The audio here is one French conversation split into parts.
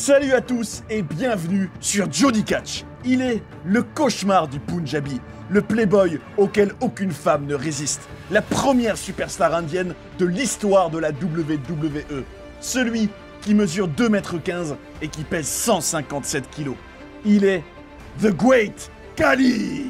Salut à tous et bienvenue sur Jody Catch. Il est le cauchemar du Punjabi, le playboy auquel aucune femme ne résiste, la première superstar indienne de l'histoire de la WWE, celui qui mesure 2,15 m et qui pèse 157 kg. Il est The Great Khali.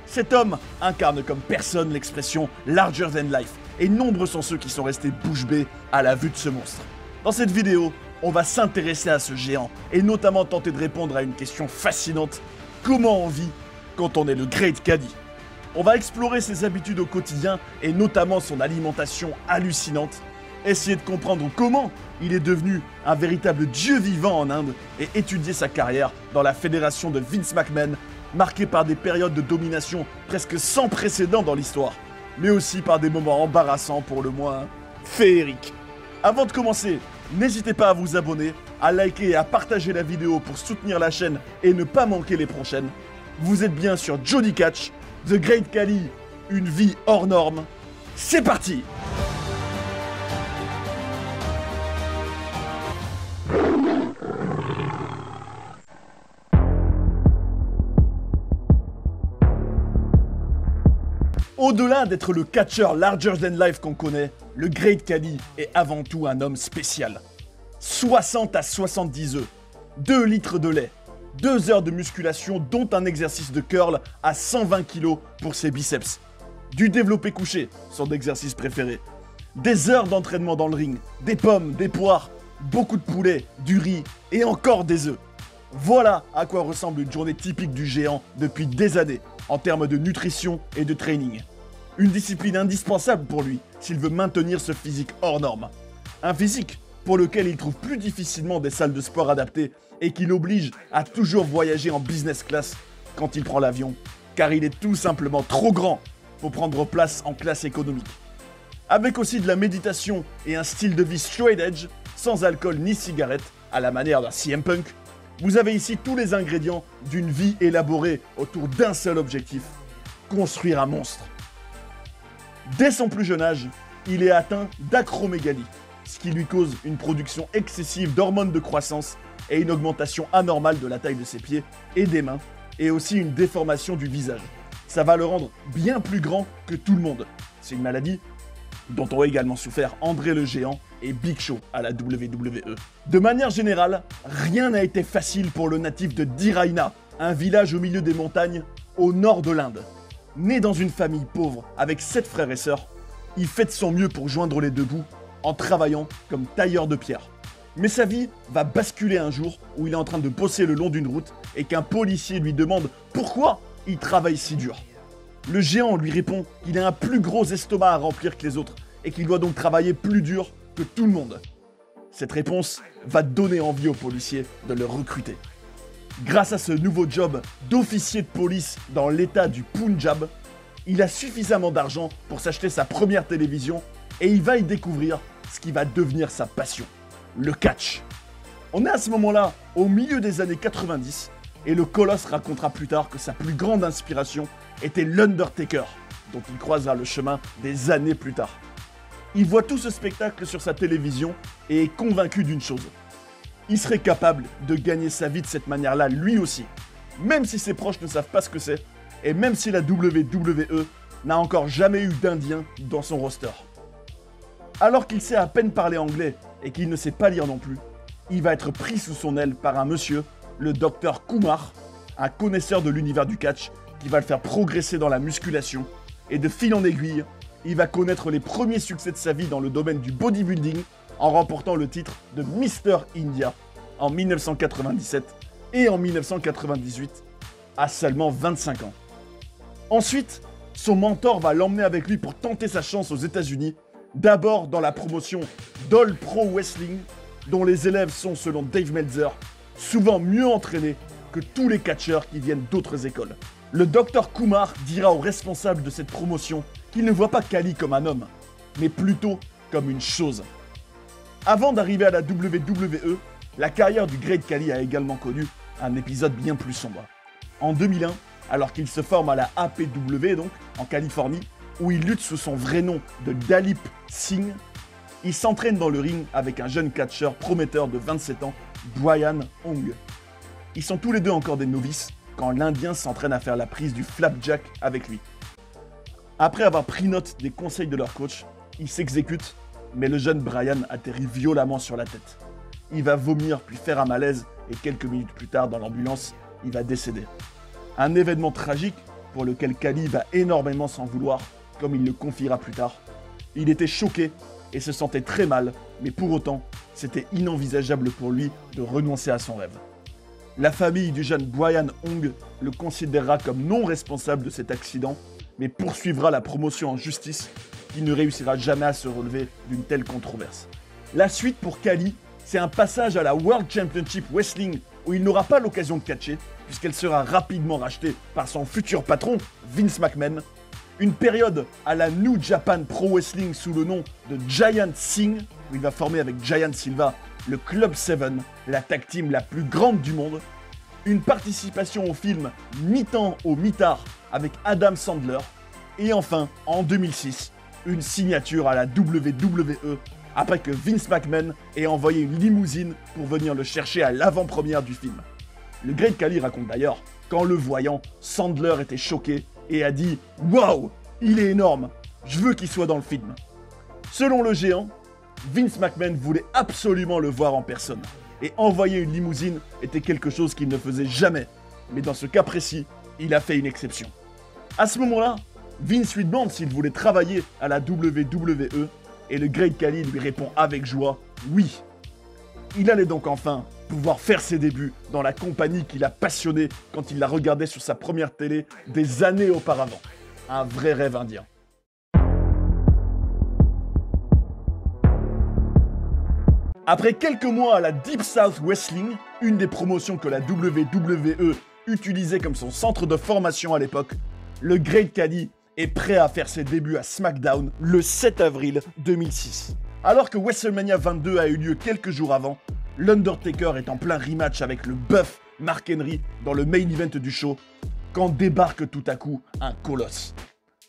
Cet homme incarne comme personne l'expression larger than life et nombreux sont ceux qui sont restés bouche bée à la vue de ce monstre. Dans cette vidéo, on va s'intéresser à ce géant et notamment tenter de répondre à une question fascinante. Comment on vit quand on est le Great Khali? On va explorer ses habitudes au quotidien et notamment son alimentation hallucinante, essayer de comprendre comment il est devenu un véritable dieu vivant en Inde et étudier sa carrière dans la fédération de Vince McMahon, marquée par des périodes de domination presque sans précédent dans l'histoire, mais aussi par des moments embarrassants pour le moins féeriques. Avant de commencer, n'hésitez pas à vous abonner, à liker et à partager la vidéo pour soutenir la chaîne et ne pas manquer les prochaines. Vous êtes bien sur Jody Catch, The Great Khali, une vie hors norme. C'est parti! Au-delà d'être le catcheur larger than life qu'on connaît, le Great Khali est avant tout un homme spécial. 60 à 70 œufs, 2 litres de lait, 2 heures de musculation dont un exercice de curl à 120 kg pour ses biceps, du développé couché, son exercice préféré, des heures d'entraînement dans le ring, des pommes, des poires, beaucoup de poulet, du riz et encore des œufs. Voilà à quoi ressemble une journée typique du géant depuis des années en termes de nutrition et de training. Une discipline indispensable pour lui s'il veut maintenir ce physique hors norme. Un physique pour lequel il trouve plus difficilement des salles de sport adaptées et qui l'oblige à toujours voyager en business class quand il prend l'avion, car il est tout simplement trop grand pour prendre place en classe économique. Avec aussi de la méditation et un style de vie straight edge, sans alcool ni cigarette, à la manière d'un CM Punk, vous avez ici tous les ingrédients d'une vie élaborée autour d'un seul objectif, construire un monstre. Dès son plus jeune âge, il est atteint d'acromégalie, ce qui lui cause une production excessive d'hormones de croissance et une augmentation anormale de la taille de ses pieds et des mains, et aussi une déformation du visage. Ça va le rendre bien plus grand que tout le monde. C'est une maladie dont ont également souffert André le Géant et Big Show à la WWE. De manière générale, rien n'a été facile pour le natif de Diraina, un village au milieu des montagnes, au nord de l'Inde. Né dans une famille pauvre avec 7 frères et sœurs, il fait de son mieux pour joindre les deux bouts en travaillant comme tailleur de pierre. Mais sa vie va basculer un jour où il est en train de bosser le long d'une route et qu'un policier lui demande pourquoi il travaille si dur. Le géant lui répond qu'il a un plus gros estomac à remplir que les autres et qu'il doit donc travailler plus dur que tout le monde. Cette réponse va donner envie au policier de le recruter. Grâce à ce nouveau job d'officier de police dans l'état du Punjab, il a suffisamment d'argent pour s'acheter sa première télévision et il va y découvrir ce qui va devenir sa passion, le catch. On est à ce moment-là au milieu des années 90 et le colosse racontera plus tard que sa plus grande inspiration était l'Undertaker, dont il croisera le chemin des années plus tard. Il voit tout ce spectacle sur sa télévision et est convaincu d'une chose. Il serait capable de gagner sa vie de cette manière-là lui aussi, même si ses proches ne savent pas ce que c'est, et même si la WWE n'a encore jamais eu d'Indien dans son roster. Alors qu'il sait à peine parler anglais et qu'il ne sait pas lire non plus, il va être pris sous son aile par un monsieur, le Dr Kumar, un connaisseur de l'univers du catch, qui va le faire progresser dans la musculation, et de fil en aiguille, il va connaître les premiers succès de sa vie dans le domaine du bodybuilding, en remportant le titre de Mr India en 1997 et en 1998, à seulement 25 ans. Ensuite, son mentor va l'emmener avec lui pour tenter sa chance aux États-Unis, d'abord dans la promotion d'All Pro Wrestling, dont les élèves sont, selon Dave Meltzer, souvent mieux entraînés que tous les catcheurs qui viennent d'autres écoles. Le Dr Kumar dira aux responsables de cette promotion qu'il ne voit pas Khali comme un homme, mais plutôt comme une chose. Avant d'arriver à la WWE, la carrière du Great Khali a également connu un épisode bien plus sombre. En 2001, alors qu'il se forme à la APW, donc en Californie, où il lutte sous son vrai nom de Dalip Singh, il s'entraîne dans le ring avec un jeune catcheur prometteur de 27 ans Brian Hong. Ils sont tous les deux encore des novices quand l'Indien s'entraîne à faire la prise du flapjack avec lui. Après avoir pris note des conseils de leur coach, ils s'exécutent, mais le jeune Brian atterrit violemment sur la tête. Il va vomir puis faire un malaise et quelques minutes plus tard dans l'ambulance, il va décéder. Un événement tragique pour lequel Khali va énormément s'en vouloir, comme il le confiera plus tard. Il était choqué et se sentait très mal, mais pour autant, c'était inenvisageable pour lui de renoncer à son rêve. La famille du jeune Brian Hong le considérera comme non responsable de cet accident, mais poursuivra la promotion en justice, qui ne réussira jamais à se relever d'une telle controverse. La suite pour Khali, c'est un passage à la World Championship Wrestling où il n'aura pas l'occasion de catcher, puisqu'elle sera rapidement rachetée par son futur patron, Vince McMahon. Une période à la New Japan Pro Wrestling sous le nom de Giant Singh, où il va former avec Giant Silva le Club 7, la tag team la plus grande du monde. Une participation au film Mi-temps au mi-tard avec Adam Sandler. Et enfin, en 2006, une signature à la WWE après que Vince McMahon ait envoyé une limousine pour venir le chercher à l'avant-première du film. Le Great Khali raconte d'ailleurs qu'en le voyant, Sandler était choqué et a dit « Waouh, il est énorme, je veux qu'il soit dans le film ». Selon le géant, Vince McMahon voulait absolument le voir en personne. Et envoyer une limousine était quelque chose qu'il ne faisait jamais. Mais dans ce cas précis, il a fait une exception. À ce moment-là, Vince lui demande s'il voulait travailler à la WWE et le Great Khali lui répond avec joie « Oui ». Il allait donc enfin pouvoir faire ses débuts dans la compagnie qu'il a passionnée quand il la regardait sur sa première télé des années auparavant. Un vrai rêve indien. Après quelques mois à la Deep South Wrestling, une des promotions que la WWE utilisait comme son centre de formation à l'époque, le Great Khali est prêt à faire ses débuts à SmackDown le 7 avril 2006. Alors que WrestleMania 22 a eu lieu quelques jours avant, l'Undertaker est en plein rematch avec le buff Mark Henry dans le main event du show, quand débarque tout à coup un colosse.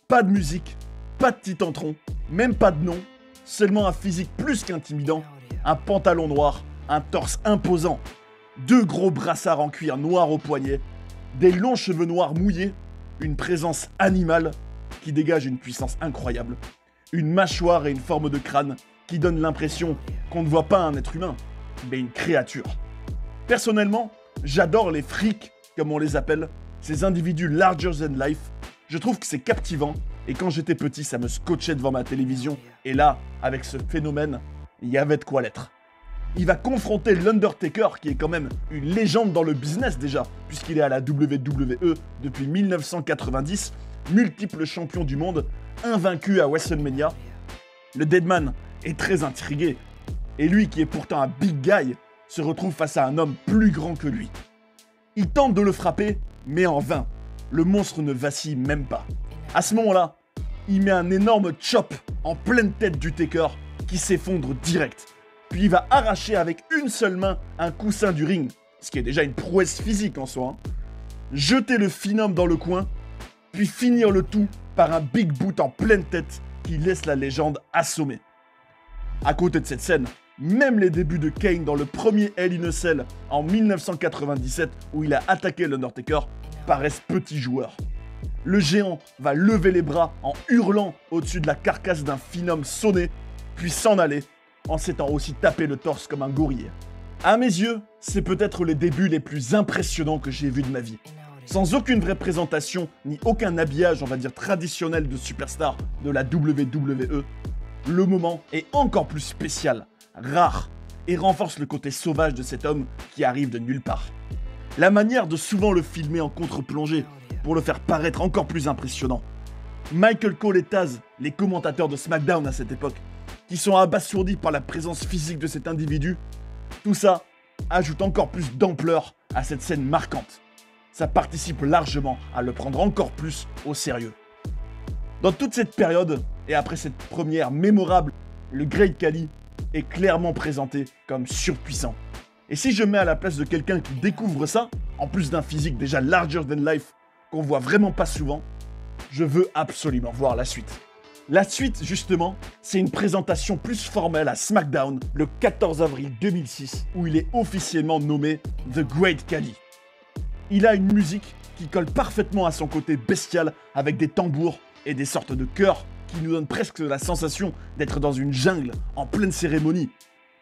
Pas de musique, pas de titantron, même pas de nom, seulement un physique plus qu'intimidant, un pantalon noir, un torse imposant, 2 gros brassards en cuir noir au poignet, des longs cheveux noirs mouillés, une présence animale qui dégage une puissance incroyable, une mâchoire et une forme de crâne qui donnent l'impression qu'on ne voit pas un être humain, mais une créature. Personnellement, j'adore les freaks, comme on les appelle, ces individus larger than life. Je trouve que c'est captivant, et quand j'étais petit, ça me scotchait devant ma télévision, et là, avec ce phénomène, il y avait de quoi l'être. Il va confronter l'Undertaker, qui est quand même une légende dans le business déjà, puisqu'il est à la WWE depuis 1990, multiple champion du monde, invaincu à WrestleMania. Le Deadman est très intrigué, et lui qui est pourtant un big guy, se retrouve face à un homme plus grand que lui. Il tente de le frapper, mais en vain. Le monstre ne vacille même pas. À ce moment-là, il met un énorme chop en pleine tête du Taker, qui s'effondre direct. Puis il va arracher avec une seule main un coussin du ring, ce qui est déjà une prouesse physique en soi, jeter le phenom dans le coin, puis finir le tout par un big boot en pleine tête qui laisse la légende assommée. À côté de cette scène, même les débuts de Kane dans le premier Hell in a Cell en 1997 où il a attaqué l'Undertaker paraissent petits joueurs. Le géant va lever les bras en hurlant au-dessus de la carcasse d'un phenom sonné, puis s'en aller, en s'étant aussi tapé le torse comme un gorille. À mes yeux, c'est peut-être les débuts les plus impressionnants que j'ai vus de ma vie. Sans aucune vraie présentation, ni aucun habillage, on va dire, traditionnel de superstar de la WWE, le moment est encore plus spécial, rare, et renforce le côté sauvage de cet homme qui arrive de nulle part. La manière de souvent le filmer en contre-plongée, pour le faire paraître encore plus impressionnant. Michael Cole et Taz, les commentateurs de SmackDown à cette époque, qui sont abasourdis par la présence physique de cet individu, tout ça ajoute encore plus d'ampleur à cette scène marquante. Ça participe largement à le prendre encore plus au sérieux. Dans toute cette période, et après cette première mémorable, le Great Khali est clairement présenté comme surpuissant. Et si je mets à la place de quelqu'un qui découvre ça, en plus d'un physique déjà larger than life, qu'on voit vraiment pas souvent, je veux absolument voir la suite. La suite, justement, c'est une présentation plus formelle à SmackDown le 14 avril 2006, où il est officiellement nommé The Great Khali. Il a une musique qui colle parfaitement à son côté bestial, avec des tambours et des sortes de chœurs qui nous donnent presque la sensation d'être dans une jungle en pleine cérémonie.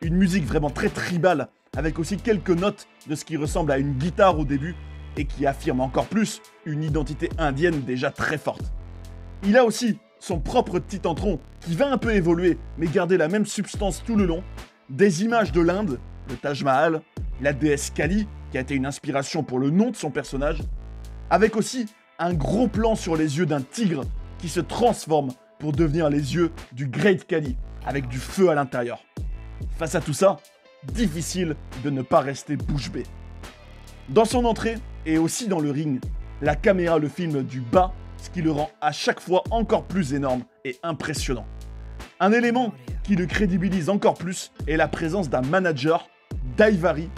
Une musique vraiment très tribale, avec aussi quelques notes de ce qui ressemble à une guitare au début, et qui affirme encore plus une identité indienne déjà très forte. Il a aussi son propre petit entron qui va un peu évoluer, mais garder la même substance tout le long, des images de l'Inde, le Taj Mahal, la déesse Kali, qui a été une inspiration pour le nom de son personnage, avec aussi un gros plan sur les yeux d'un tigre qui se transforme pour devenir les yeux du Great Khali, avec du feu à l'intérieur. Face à tout ça, difficile de ne pas rester bouche bée. Dans son entrée, et aussi dans le ring, la caméra le filme du bas, ce qui le rend à chaque fois encore plus énorme et impressionnant. Un élément qui le crédibilise encore plus est la présence d'un manager, Daivari,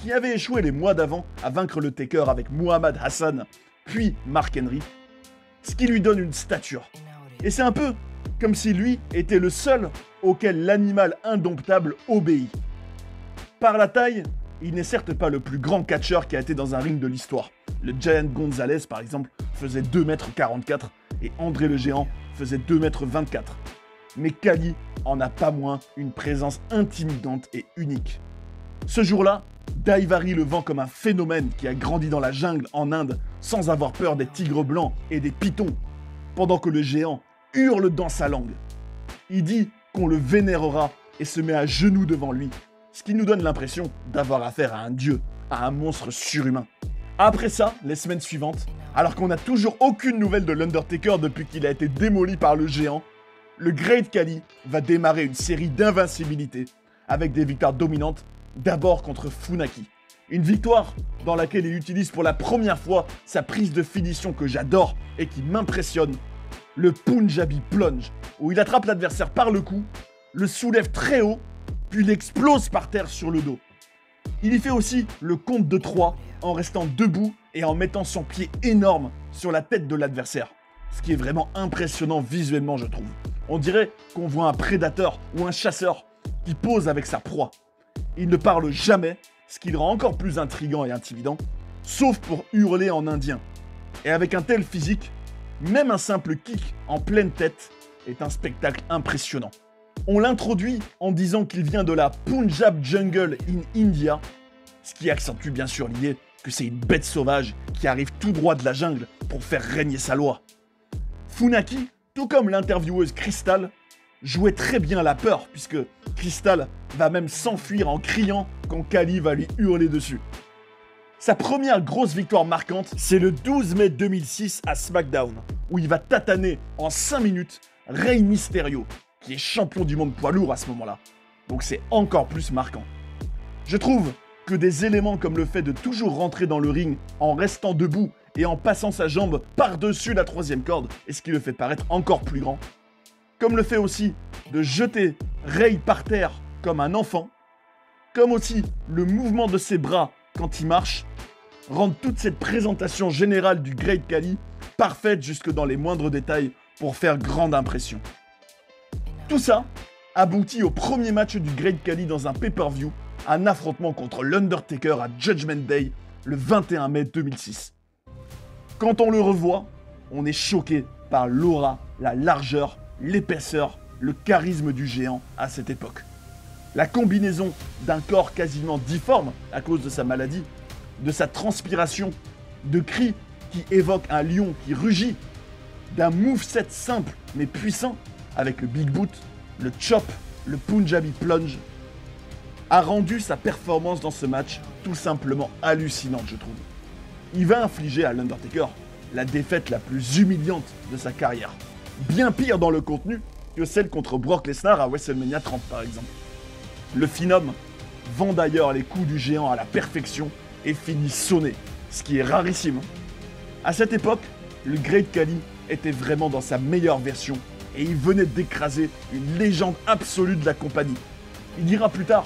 qui avait échoué les mois d'avant à vaincre le Taker avec Muhammad Hassan, puis Mark Henry, ce qui lui donne une stature. Et c'est un peu comme si lui était le seul auquel l'animal indomptable obéit. Par la taille, il n'est certes pas le plus grand catcheur qui a été dans un ring de l'histoire. Le Giant Gonzalez, par exemple, faisait 2,44 m et André le Géant faisait 2,24 m. Mais Khali en a pas moins une présence intimidante et unique. Ce jour-là, Daivari le vend comme un phénomène qui a grandi dans la jungle en Inde sans avoir peur des tigres blancs et des pythons, pendant que le géant hurle dans sa langue. Il dit qu'on le vénérera et se met à genoux devant lui, ce qui nous donne l'impression d'avoir affaire à un dieu, à un monstre surhumain. Après ça, les semaines suivantes, alors qu'on n'a toujours aucune nouvelle de l'Undertaker depuis qu'il a été démoli par le géant, le Great Khali va démarrer une série d'invincibilité avec des victoires dominantes, d'abord contre Funaki. Une victoire dans laquelle il utilise pour la première fois sa prise de finition que j'adore et qui m'impressionne, le Punjabi Plunge, où il attrape l'adversaire par le cou, le soulève très haut, puis l'explose par terre sur le dos. Il y fait aussi le compte de 3 en restant debout et en mettant son pied énorme sur la tête de l'adversaire. Ce qui est vraiment impressionnant visuellement, je trouve. On dirait qu'on voit un prédateur ou un chasseur qui pose avec sa proie. Il ne parle jamais, ce qui le rend encore plus intriguant et intimidant, sauf pour hurler en indien. Et avec un tel physique, même un simple kick en pleine tête est un spectacle impressionnant. On l'introduit en disant qu'il vient de la Punjab Jungle in India, ce qui accentue bien sûr l'idée que c'est une bête sauvage qui arrive tout droit de la jungle pour faire régner sa loi. Funaki, tout comme l'intervieweuse Crystal, jouait très bien la peur, puisque Crystal va même s'enfuir en criant quand Khali va lui hurler dessus. Sa première grosse victoire marquante, c'est le 12 mai 2006 à SmackDown, où il va tataner en 5 minutes Rey Mysterio, qui est champion du monde poids lourd à ce moment-là. Donc c'est encore plus marquant. Je trouve que des éléments comme le fait de toujours rentrer dans le ring en restant debout et en passant sa jambe par-dessus la 3e corde, est ce qui le fait paraître encore plus grand, comme le fait aussi de jeter Rey par terre comme un enfant, comme aussi le mouvement de ses bras quand il marche, rendent toute cette présentation générale du Great Khali parfaite jusque dans les moindres détails pour faire grande impression. Tout ça aboutit au premier match du Great Khali dans un pay-per-view, un affrontement contre l'Undertaker à Judgment Day le 21 mai 2006. Quand on le revoit, on est choqué par l'aura, la largeur, l'épaisseur, le charisme du géant à cette époque. La combinaison d'un corps quasiment difforme à cause de sa maladie, de sa transpiration, de cris qui évoquent un lion qui rugit, d'un moveset simple mais puissant avec le Big Boot, le Chop, le Punjabi Plunge, a rendu sa performance dans ce match tout simplement hallucinante, je trouve. Il va infliger à l'Undertaker la défaite la plus humiliante de sa carrière. Bien pire dans le contenu que celle contre Brock Lesnar à WrestleMania 30 par exemple. Le Phenom vend d'ailleurs les coups du géant à la perfection et finit sonné, ce qui est rarissime. À cette époque, le Great Khali était vraiment dans sa meilleure version et il venait d'écraser une légende absolue de la compagnie. Il dira plus tard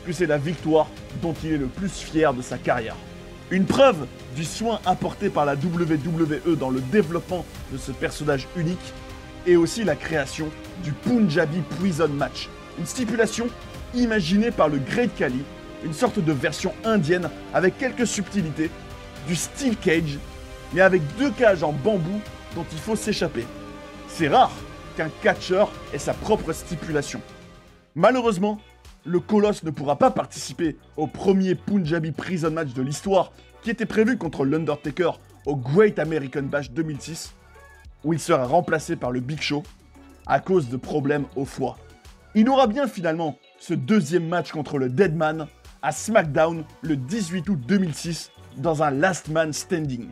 que c'est la victoire dont il est le plus fier de sa carrière. Une preuve du soin apporté par la WWE dans le développement de ce personnage unique, et aussi la création du Punjabi Prison Match, une stipulation imaginée par le Great Khali, une sorte de version indienne avec quelques subtilités, du steel cage, mais avec 2 cages en bambou dont il faut s'échapper. C'est rare qu'un catcheur ait sa propre stipulation. Malheureusement, le Colosse ne pourra pas participer au premier Punjabi Prison Match de l'histoire qui était prévu contre l'Undertaker au Great American Bash 2006, où il sera remplacé par le Big Show à cause de problèmes au foie. Il aura bien finalement ce deuxième match contre le Deadman à SmackDown le 18 août 2006 dans un Last Man Standing.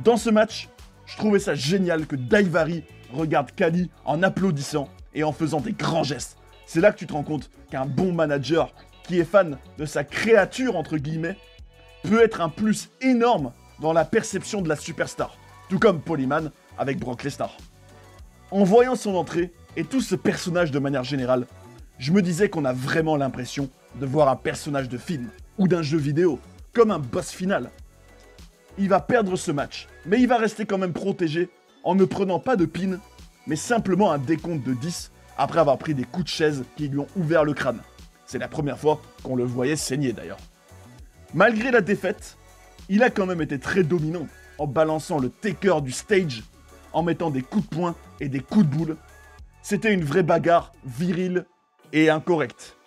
Dans ce match, je trouvais ça génial que Daivari regarde Khali en applaudissant et en faisant des grands gestes. C'est là que tu te rends compte qu'un bon manager qui est fan de sa créature entre guillemets peut être un plus énorme dans la perception de la superstar, tout comme Polyman avec Brock Lesnar. En voyant son entrée et tout ce personnage de manière générale, je me disais qu'on a vraiment l'impression de voir un personnage de film ou d'un jeu vidéo, comme un boss final. Il va perdre ce match, mais il va rester quand même protégé en ne prenant pas de pin, mais simplement un décompte de 10 après avoir pris des coups de chaise qui lui ont ouvert le crâne. C'est la première fois qu'on le voyait saigner d'ailleurs. Malgré la défaite, il a quand même été très dominant en balançant le taker du stage, en mettant des coups de poing et des coups de boule. C'était une vraie bagarre virile et incorrecte.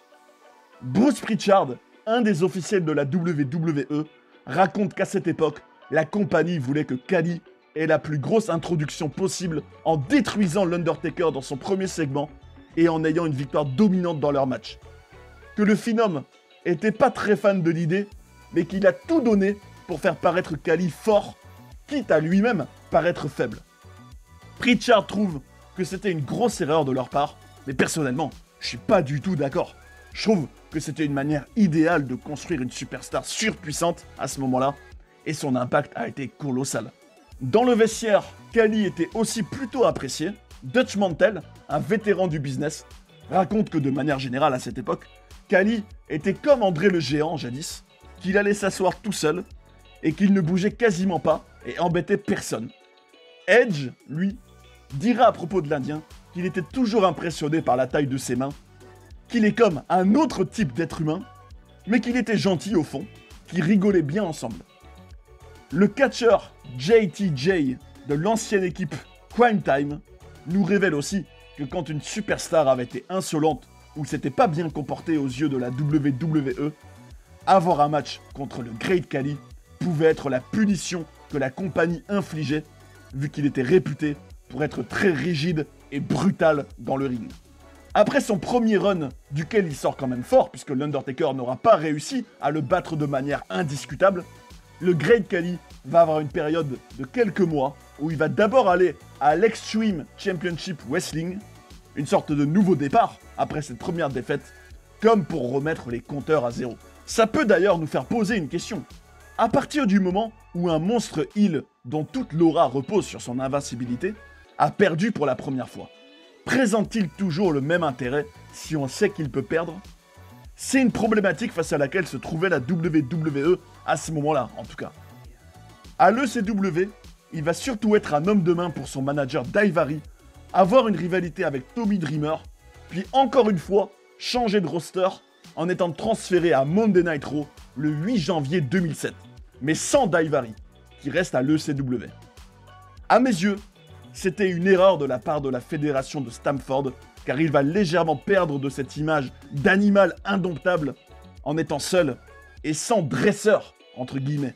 Bruce Pritchard, un des officiels de la WWE, raconte qu'à cette époque, la compagnie voulait que Khali ait la plus grosse introduction possible en détruisant l'Undertaker dans son premier segment et en ayant une victoire dominante dans leur match. Que le Phenom était pas très fan de l'idée, mais qu'il a tout donné pour faire paraître Khali fort, quitte à lui-même paraître faible. Pritchard trouve que c'était une grosse erreur de leur part, mais personnellement, je suis pas du tout d'accord. Je trouve que c'était une manière idéale de construire une superstar surpuissante à ce moment-là, et son impact a été colossal. Dans le vestiaire, Khali était aussi plutôt apprécié. Dutch Mantel, un vétéran du business, raconte que de manière générale à cette époque, Khali était comme André le Géant jadis, qu'il allait s'asseoir tout seul, et qu'il ne bougeait quasiment pas et embêtait personne. Edge, lui, dira à propos de l'Indien qu'il était toujours impressionné par la taille de ses mains, qu'il est comme un autre type d'être humain, mais qu'il était gentil au fond, qu'ils rigolaient bien ensemble. Le catcheur JTJ de l'ancienne équipe Crime Time nous révèle aussi que quand une superstar avait été insolente ou s'était pas bien comportée aux yeux de la WWE, avoir un match contre le Great Khali pouvait être la punition que la compagnie infligeait, vu qu'il était réputé pour être très rigide et brutal dans le ring. Après son premier run, duquel il sort quand même fort, puisque l'Undertaker n'aura pas réussi à le battre de manière indiscutable, le Great Khali va avoir une période de quelques mois où il va d'abord aller à l'Extreme Championship Wrestling, une sorte de nouveau départ après cette première défaite, comme pour remettre les compteurs à zéro. Ça peut d'ailleurs nous faire poser une question. À partir du moment où un monstre heel, dont toute l'aura repose sur son invincibilité, a perdu pour la première fois, présente-t-il toujours le même intérêt si on sait qu'il peut perdre ? C'est une problématique face à laquelle se trouvait la WWE à ce moment-là, en tout cas. À l'ECW, il va surtout être un homme de main pour son manager Daivari, avoir une rivalité avec Tommy Dreamer, puis encore une fois, changer de roster en étant transféré à Monday Night Raw le 8 janvier 2007, mais sans Daivari, qui reste à l'ECW. À mes yeux, c'était une erreur de la part de la fédération de Stamford, car il va légèrement perdre de cette image d'animal indomptable en étant seul et sans dresseur, entre guillemets.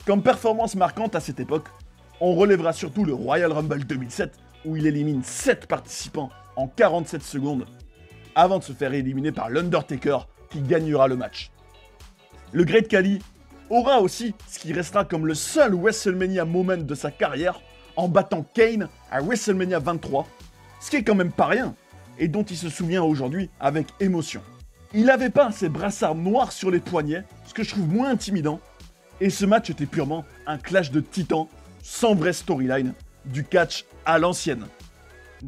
Comme performance marquante à cette époque, on relèvera surtout le Royal Rumble 2007, où il élimine 7 participants en 47 secondes, avant de se faire éliminer par l'Undertaker, qui gagnera le match. Le Great Khali aura aussi ce qui restera comme le seul WrestleMania moment de sa carrière, en battant Kane à WrestleMania 23, ce qui est quand même pas rien, et dont il se souvient aujourd'hui avec émotion. Il avait pas ses brassards noirs sur les poignets, ce que je trouve moins intimidant, et ce match était purement un clash de titans, sans vraie storyline, du catch à l'ancienne.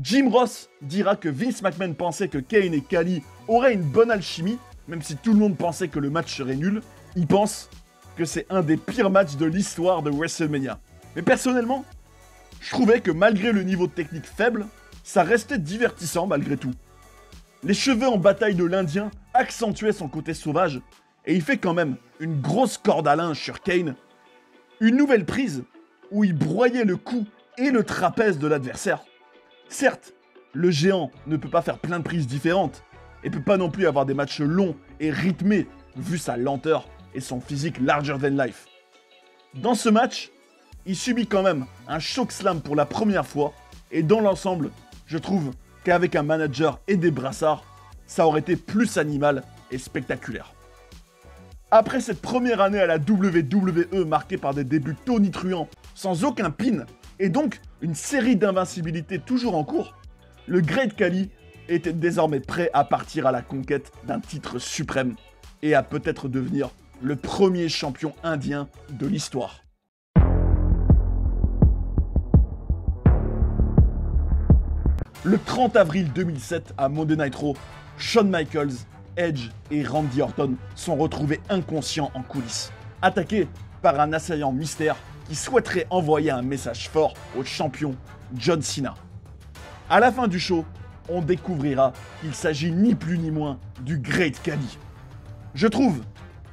Jim Ross dira que Vince McMahon pensait que Kane et Khali auraient une bonne alchimie, même si tout le monde pensait que le match serait nul, il pense que c'est un des pires matchs de l'histoire de WrestleMania. Mais personnellement, Je trouvais que malgré le niveau technique faible, ça restait divertissant malgré tout. Les cheveux en bataille de l'Indien accentuaient son côté sauvage, et il fait quand même une grosse corde à linge sur Kane. Une nouvelle prise où il broyait le cou et le trapèze de l'adversaire. Certes, le géant ne peut pas faire plein de prises différentes, et peut pas non plus avoir des matchs longs et rythmés vu sa lenteur et son physique larger than life. Dans ce match, il subit quand même un chokeslam pour la première fois, et dans l'ensemble, je trouve qu'avec un manager et des brassards, ça aurait été plus animal et spectaculaire. Après cette première année à la WWE marquée par des débuts tonitruants, sans aucun pin, et donc une série d'invincibilités toujours en cours, le Great Khali était désormais prêt à partir à la conquête d'un titre suprême et à peut-être devenir le premier champion indien de l'histoire. Le 30 avril 2007, à Monday Night Raw, Shawn Michaels, Edge et Randy Orton sont retrouvés inconscients en coulisses, attaqués par un assaillant mystère qui souhaiterait envoyer un message fort au champion John Cena. À la fin du show, on découvrira qu'il s'agit ni plus ni moins du Great Khali. Je trouve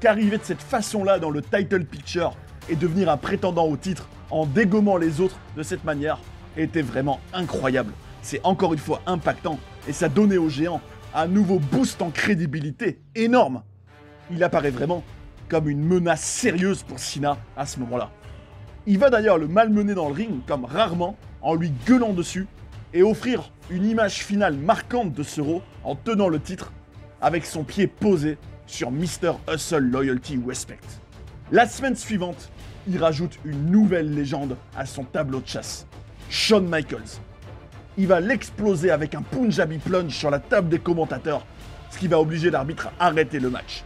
qu'arriver de cette façon-là dans le title picture et devenir un prétendant au titre en dégommant les autres de cette manière était vraiment incroyable. C'est encore une fois impactant et ça donnait au géant un nouveau boost en crédibilité énorme. Il apparaît vraiment comme une menace sérieuse pour Cena à ce moment-là. Il va d'ailleurs le malmener dans le ring comme rarement en lui gueulant dessus et offrir une image finale marquante de ce Raw en tenant le titre avec son pied posé sur Mr. Hustle Loyalty Respect. La semaine suivante, il rajoute une nouvelle légende à son tableau de chasse, Shawn Michaels. Il va l'exploser avec un Punjabi plunge sur la table des commentateurs, ce qui va obliger l'arbitre à arrêter le match.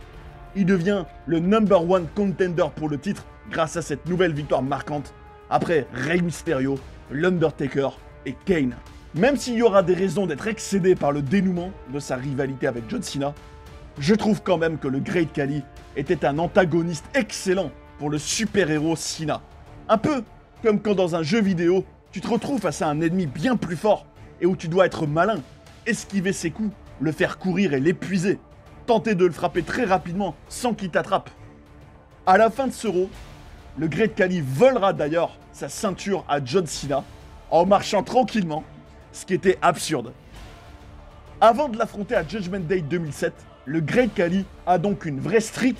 Il devient le #1 contender pour le titre grâce à cette nouvelle victoire marquante, après Rey Mysterio, l'Undertaker et Kane. Même s'il y aura des raisons d'être excédé par le dénouement de sa rivalité avec John Cena, je trouve quand même que le Great Khali était un antagoniste excellent pour le super-héros Cena. Un peu comme quand dans un jeu vidéo, tu te retrouves face à un ennemi bien plus fort et où tu dois être malin, esquiver ses coups, le faire courir et l'épuiser, tenter de le frapper très rapidement sans qu'il t'attrape. À la fin de ce Raw, le Great Khali volera d'ailleurs sa ceinture à John Cena en marchant tranquillement, ce qui était absurde. Avant de l'affronter à Judgment Day 2007, le Great Khali a donc une vraie streak,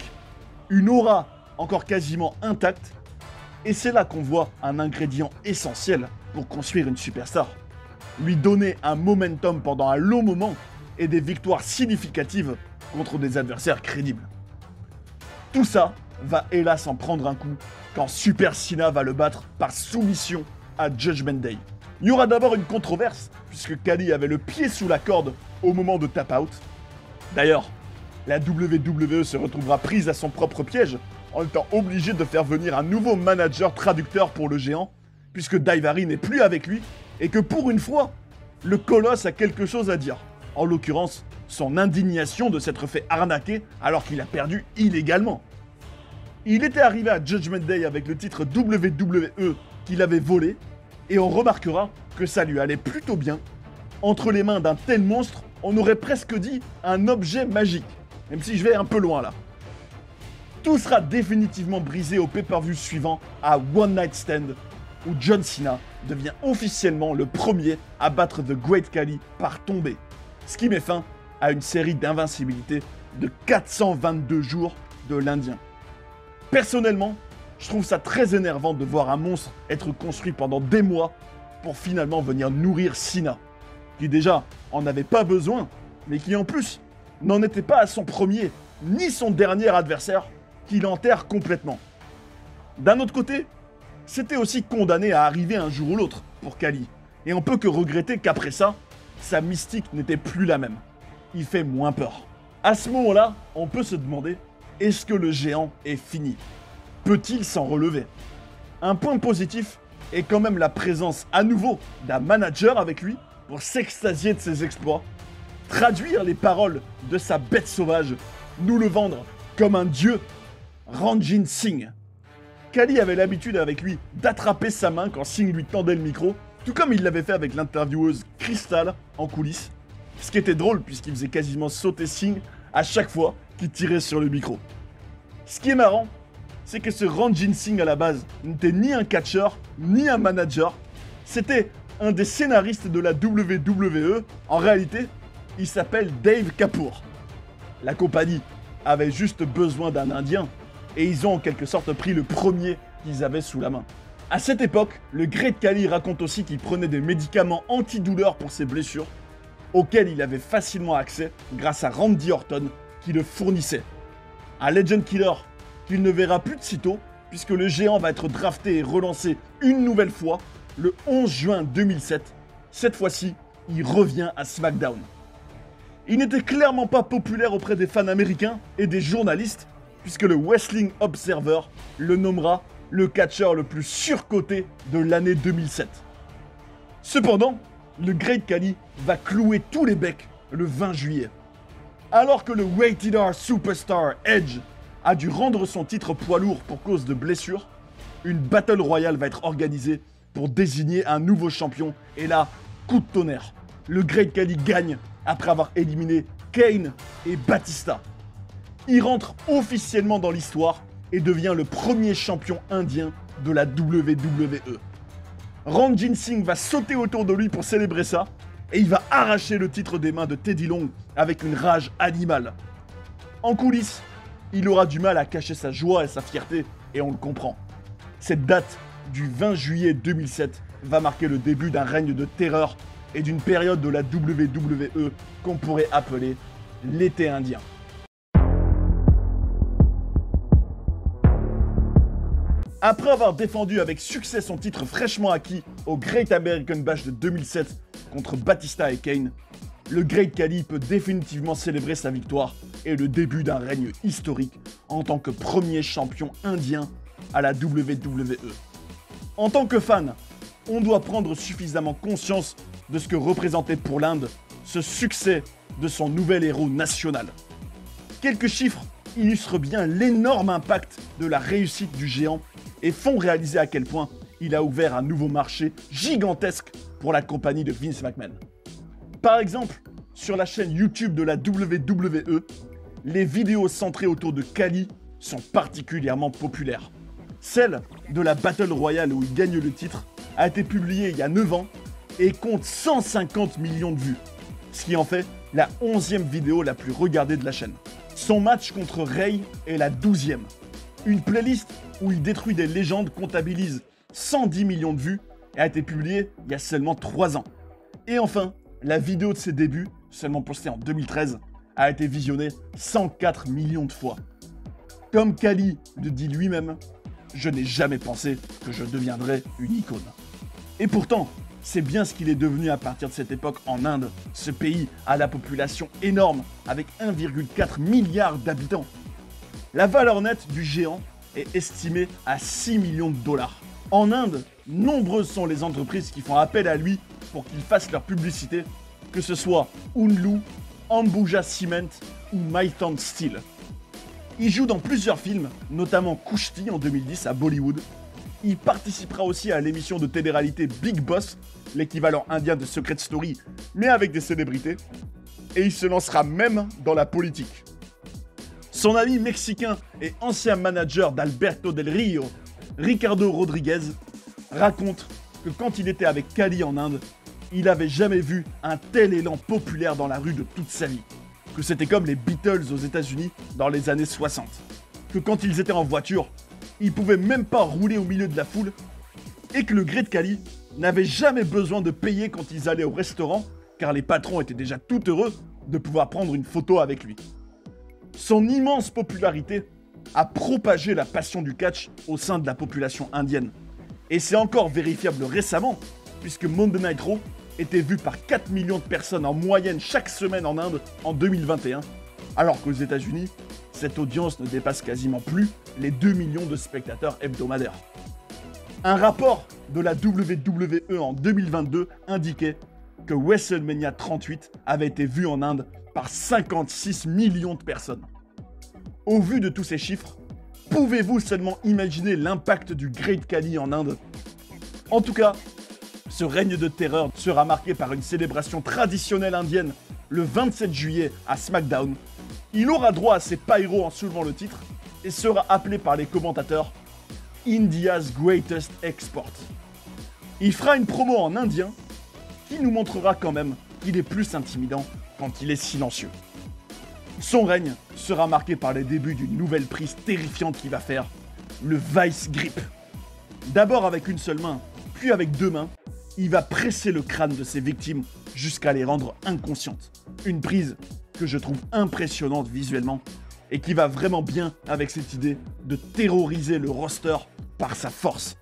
une aura encore quasiment intacte, et c'est là qu'on voit un ingrédient essentiel pour construire une superstar. Lui donner un momentum pendant un long moment et des victoires significatives contre des adversaires crédibles. Tout ça va hélas en prendre un coup quand Super Cena va le battre par soumission à Judgment Day. Il y aura d'abord une controverse puisque Khali avait le pied sous la corde au moment de tap out. D'ailleurs, la WWE se retrouvera prise à son propre piège en étant obligée de faire venir un nouveau manager traducteur pour le géant puisque Daivari n'est plus avec lui et que pour une fois, le colosse a quelque chose à dire. En l'occurrence, son indignation de s'être fait arnaquer alors qu'il a perdu illégalement. Il était arrivé à Judgment Day avec le titre WWE qu'il avait volé et on remarquera que ça lui allait plutôt bien. Entre les mains d'un tel monstre, on aurait presque dit un objet magique, même si je vais un peu loin là. Tout sera définitivement brisé au pay-per-view suivant à One Night Stand, où John Cena devient officiellement le premier à battre The Great Khali par tombée, ce qui met fin à une série d'invincibilité de 422 jours de l'Indien. Personnellement, je trouve ça très énervant de voir un monstre être construit pendant des mois pour finalement venir nourrir Cena, qui déjà en avait pas besoin, mais qui en plus n'en était pas à son premier ni son dernier adversaire qu'il enterre complètement. D'un autre côté, c'était aussi condamné à arriver un jour ou l'autre pour Khali, et on peut que regretter qu'après ça, sa mystique n'était plus la même. Il fait moins peur. À ce moment-là, on peut se demander, est-ce que le géant est fini ? Peut-il s'en relever ? Un point positif est quand même la présence à nouveau d'un manager avec lui pour s'extasier de ses exploits, traduire les paroles de sa bête sauvage, nous le vendre comme un dieu, Ranjit Singh. Khali avait l'habitude avec lui d'attraper sa main quand Singh lui tendait le micro, tout comme il l'avait fait avec l'intervieweuse Crystal en coulisses. Ce qui était drôle puisqu'il faisait quasiment sauter Singh à chaque fois qu'il tirait sur le micro. Ce qui est marrant, c'est que ce Ranjit Singh à la base n'était ni un catcheur, ni un manager. C'était un des scénaristes de la WWE. En réalité, il s'appelle Dave Kapoor. La compagnie avait juste besoin d'un Indien et ils ont en quelque sorte pris le premier qu'ils avaient sous la main. À cette époque, le Great Khali raconte aussi qu'il prenait des médicaments antidouleurs pour ses blessures, auxquels il avait facilement accès grâce à Randy Orton qui le fournissait. Un Legend Killer qu'il ne verra plus de sitôt puisque le géant va être drafté et relancé une nouvelle fois le 11 juin 2007. Cette fois-ci, il revient à SmackDown. Il n'était clairement pas populaire auprès des fans américains et des journalistes puisque le Wrestling Observer le nommera le catcheur le plus surcoté de l'année 2007. Cependant, le Great Khali va clouer tous les becs le 20 juillet. Alors que le Rated R Superstar Edge a dû rendre son titre poids lourd pour cause de blessures, une Battle Royale va être organisée pour désigner un nouveau champion. Et là, coup de tonnerre, le Great Khali gagne après avoir éliminé Kane et Batista. Il rentre officiellement dans l'histoire et devient le premier champion indien de la WWE. Ranjit Singh va sauter autour de lui pour célébrer ça, et il va arracher le titre des mains de Teddy Long avec une rage animale. En coulisses, il aura du mal à cacher sa joie et sa fierté, et on le comprend. Cette date du 20 juillet 2007 va marquer le début d'un règne de terreur et d'une période de la WWE qu'on pourrait appeler l'été indien. Après avoir défendu avec succès son titre fraîchement acquis au Great American Bash de 2007 contre Batista et Kane, le Great Khali peut définitivement célébrer sa victoire et le début d'un règne historique en tant que premier champion indien à la WWE. En tant que fan, on doit prendre suffisamment conscience de ce que représentait pour l'Inde ce succès de son nouvel héros national. Quelques chiffres illustrent bien l'énorme impact de la réussite du géant et font réaliser à quel point il a ouvert un nouveau marché gigantesque pour la compagnie de Vince McMahon. Par exemple, sur la chaîne YouTube de la WWE, les vidéos centrées autour de Khali sont particulièrement populaires. Celle de la Battle Royale où il gagne le titre a été publiée il y a 9 ans et compte 150 millions de vues, ce qui en fait la 11e vidéo la plus regardée de la chaîne. Son match contre Rey est la 12e. Une playlist où il détruit des légendes comptabilise 110 millions de vues et a été publiée il y a seulement 3 ans. Et enfin, la vidéo de ses débuts, seulement postée en 2013, a été visionnée 104 millions de fois. Comme Khali le dit lui-même, je n'ai jamais pensé que je deviendrais une icône. Et pourtant, c'est bien ce qu'il est devenu à partir de cette époque en Inde, ce pays à la population énorme avec 1,4 milliard d'habitants. La valeur nette du géant est estimée à 6 millions de dollars. En Inde, nombreuses sont les entreprises qui font appel à lui pour qu'il fasse leur publicité, que ce soit Unlu, Ambuja Cement ou Maitland Steel. Il joue dans plusieurs films, notamment Kushti en 2010 à Bollywood. Il participera aussi à l'émission de télé-réalité Bigg Boss, l'équivalent indien de Secret Story, mais avec des célébrités. Et il se lancera même dans la politique. Son ami mexicain et ancien manager d'Alberto Del Rio, Ricardo Rodriguez, raconte que quand il était avec Khali en Inde, il n'avait jamais vu un tel élan populaire dans la rue de toute sa vie. Que c'était comme les Beatles aux États-Unis dans les années 60. Que quand ils étaient en voiture, ils pouvaient même pas rouler au milieu de la foule. Et que le Great Khali n'avait jamais besoin de payer quand ils allaient au restaurant, car les patrons étaient déjà tout heureux de pouvoir prendre une photo avec lui. Son immense popularité a propagé la passion du catch au sein de la population indienne. Et c'est encore vérifiable récemment, puisque Monday Night Raw était vu par 4 millions de personnes en moyenne chaque semaine en Inde en 2021, alors qu'aux États-Unis, cette audience ne dépasse quasiment plus les 2 millions de spectateurs hebdomadaires. Un rapport de la WWE en 2022 indiquait que WrestleMania 38 avait été vu en Inde par 56 millions de personnes. Au vu de tous ces chiffres, Pouvez-vous seulement imaginer l'impact du Great Khali en Inde? En tout cas, ce règne de terreur sera marqué par une célébration traditionnelle indienne le 27 juillet à SmackDown. Il aura droit à ses pyros en soulevant le titre et sera appelé par les commentateurs India's Greatest Export. Il fera une promo en indien qui nous montrera quand même qu'il est plus intimidant quand il est silencieux. Son règne sera marqué par les débuts d'une nouvelle prise terrifiante qu'il va faire, le Vice Grip. D'abord avec une seule main, puis avec deux mains, il va presser le crâne de ses victimes jusqu'à les rendre inconscientes. Une prise que je trouve impressionnante visuellement et qui va vraiment bien avec cette idée de terroriser le roster par sa force.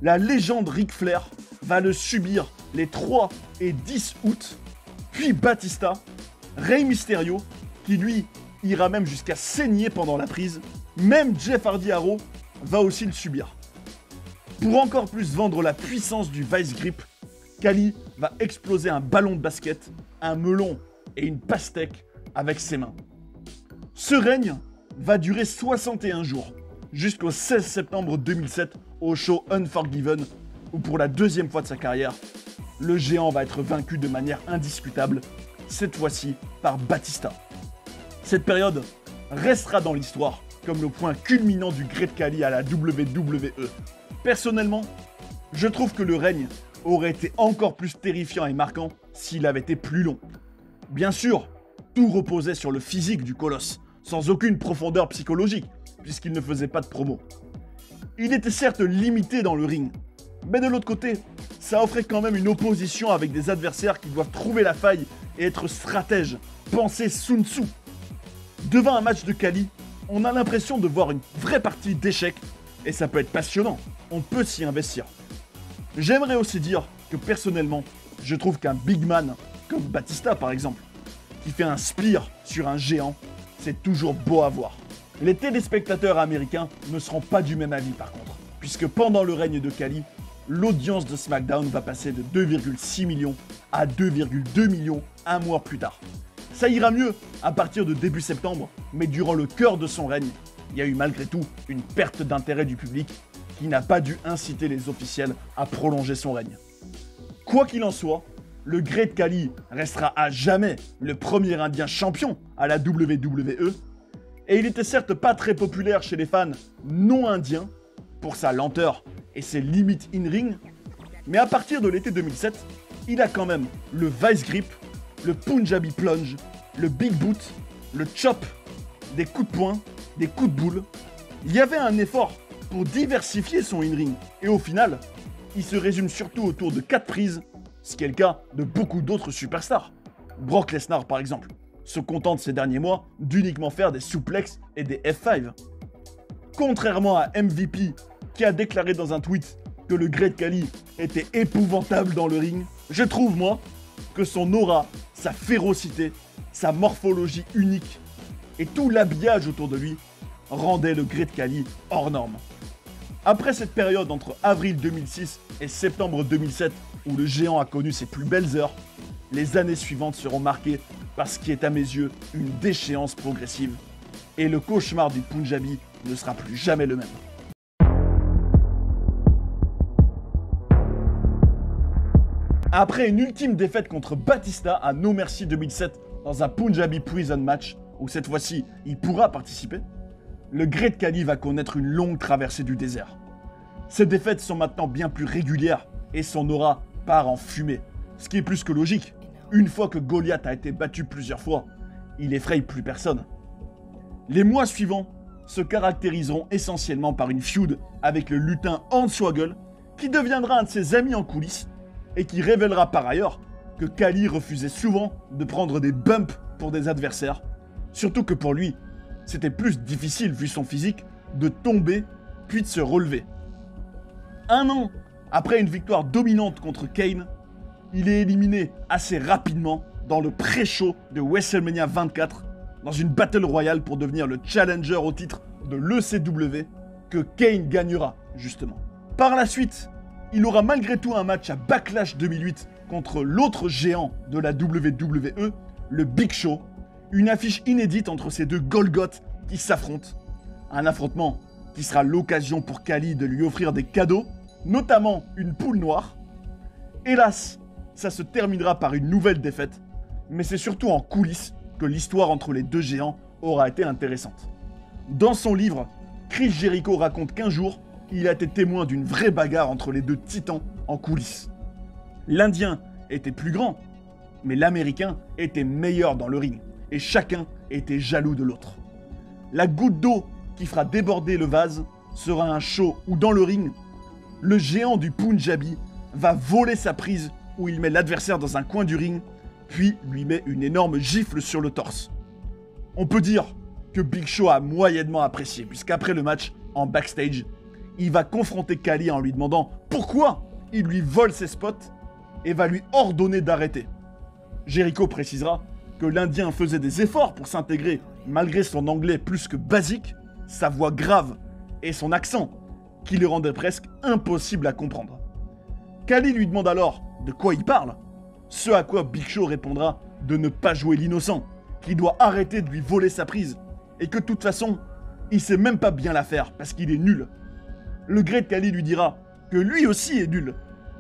La légende Ric Flair va le subir les 3 et 10 août, puis Batista, Rey Mysterio, qui lui ira même jusqu'à saigner pendant la prise, même Jeff Hardy Arrow va aussi le subir. Pour encore plus vendre la puissance du Vice Grip, Khali va exploser un ballon de basket, un melon et une pastèque avec ses mains. Ce règne va durer 61 jours, jusqu'au 16 septembre 2007 au show Unforgiven, où pour la deuxième fois de sa carrière, le géant va être vaincu de manière indiscutable, cette fois-ci par Batista. Cette période restera dans l'histoire comme le point culminant du Great Khali à la WWE. Personnellement, je trouve que le règne aurait été encore plus terrifiant et marquant s'il avait été plus long. Bien sûr, tout reposait sur le physique du colosse, sans aucune profondeur psychologique, puisqu'il ne faisait pas de promo. Il était certes limité dans le ring, mais de l'autre côté, ça offrait quand même une opposition avec des adversaires qui doivent trouver la faille et être stratèges, penser Sun Tzu. Devant un match de Khali, on a l'impression de voir une vraie partie d'échecs, et ça peut être passionnant, on peut s'y investir. J'aimerais aussi dire que personnellement, je trouve qu'un big man, comme Batista par exemple, qui fait un spear sur un géant, c'est toujours beau à voir. Les téléspectateurs américains ne seront pas du même avis par contre, puisque pendant le règne de Khali, l'audience de SmackDown va passer de 2,6 millions à 2,2 millions un mois plus tard. Ça ira mieux à partir de début septembre, mais durant le cœur de son règne, il y a eu malgré tout une perte d'intérêt du public qui n'a pas dû inciter les officiels à prolonger son règne. Quoi qu'il en soit, le Great Khali restera à jamais le premier Indien champion à la WWE, et il était certes pas très populaire chez les fans non indiens pour sa lenteur et ses limites in-ring, mais à partir de l'été 2007, il a quand même le Vice Grip, le Punjabi Plunge, le Big Boot, le Chop, des coups de poing, des coups de boule. Il y avait un effort pour diversifier son in-ring, et au final, il se résume surtout autour de 4 prises, ce qui est le cas de beaucoup d'autres superstars. Brock Lesnar par exemple se contente ces derniers mois d'uniquement faire des suplexes et des F5. Contrairement à MVP qui a déclaré dans un tweet que le Great Khali était épouvantable dans le ring, je trouve moi que son aura, sa férocité, sa morphologie unique et tout l'habillage autour de lui rendaient le Great Khali hors norme. Après cette période entre avril 2006 et septembre 2007 où le géant a connu ses plus belles heures, les années suivantes seront marquées par ce qui est à mes yeux une déchéance progressive. Et le cauchemar du Punjabi ne sera plus jamais le même. Après une ultime défaite contre Batista à No Mercy 2007 dans un Punjabi Prison match, où cette fois-ci il pourra participer, le Great Khali va connaître une longue traversée du désert. Ses défaites sont maintenant bien plus régulières et son aura part en fumée, ce qui est plus que logique. Une fois que Goliath a été battu plusieurs fois, il effraie plus personne. Les mois suivants se caractériseront essentiellement par une feud avec le lutin Hornswoggle, qui deviendra un de ses amis en coulisses et qui révélera par ailleurs que Khali refusait souvent de prendre des bumps pour des adversaires, surtout que pour lui, c'était plus difficile vu son physique de tomber puis de se relever. Un an après une victoire dominante contre Kane, il est éliminé assez rapidement dans le pré-show de WrestleMania 24 dans une Battle Royale pour devenir le challenger au titre de l'ECW que Kane gagnera justement. Par la suite, il aura malgré tout un match à Backlash 2008 contre l'autre géant de la WWE, le Big Show, une affiche inédite entre ces deux Golgoths qui s'affrontent. Un affrontement qui sera l'occasion pour Khali de lui offrir des cadeaux, notamment une poule noire. Hélas, ça se terminera par une nouvelle défaite, mais c'est surtout en coulisses que l'histoire entre les deux géants aura été intéressante. Dans son livre, Chris Jericho raconte qu'un jour, il a été témoin d'une vraie bagarre entre les deux titans en coulisses. L'Indien était plus grand, mais l'Américain était meilleur dans le ring, et chacun était jaloux de l'autre. La goutte d'eau qui fera déborder le vase sera un show où dans le ring, le géant du Punjabi va voler sa prise où il met l'adversaire dans un coin du ring, puis lui met une énorme gifle sur le torse. On peut dire que Big Show a moyennement apprécié, puisqu'après le match, en backstage, il va confronter Khali en lui demandant pourquoi il lui vole ses spots et va lui ordonner d'arrêter. Jericho précisera que l'Indien faisait des efforts pour s'intégrer malgré son anglais plus que basique, sa voix grave et son accent qui le rendait presque impossible à comprendre. Khali lui demande alors de quoi il parle, ce à quoi Big Show répondra de ne pas jouer l'innocent, qu'il doit arrêter de lui voler sa prise et que de toute façon, il sait même pas bien la faire parce qu'il est nul. Le Great Khali lui dira que lui aussi est nul.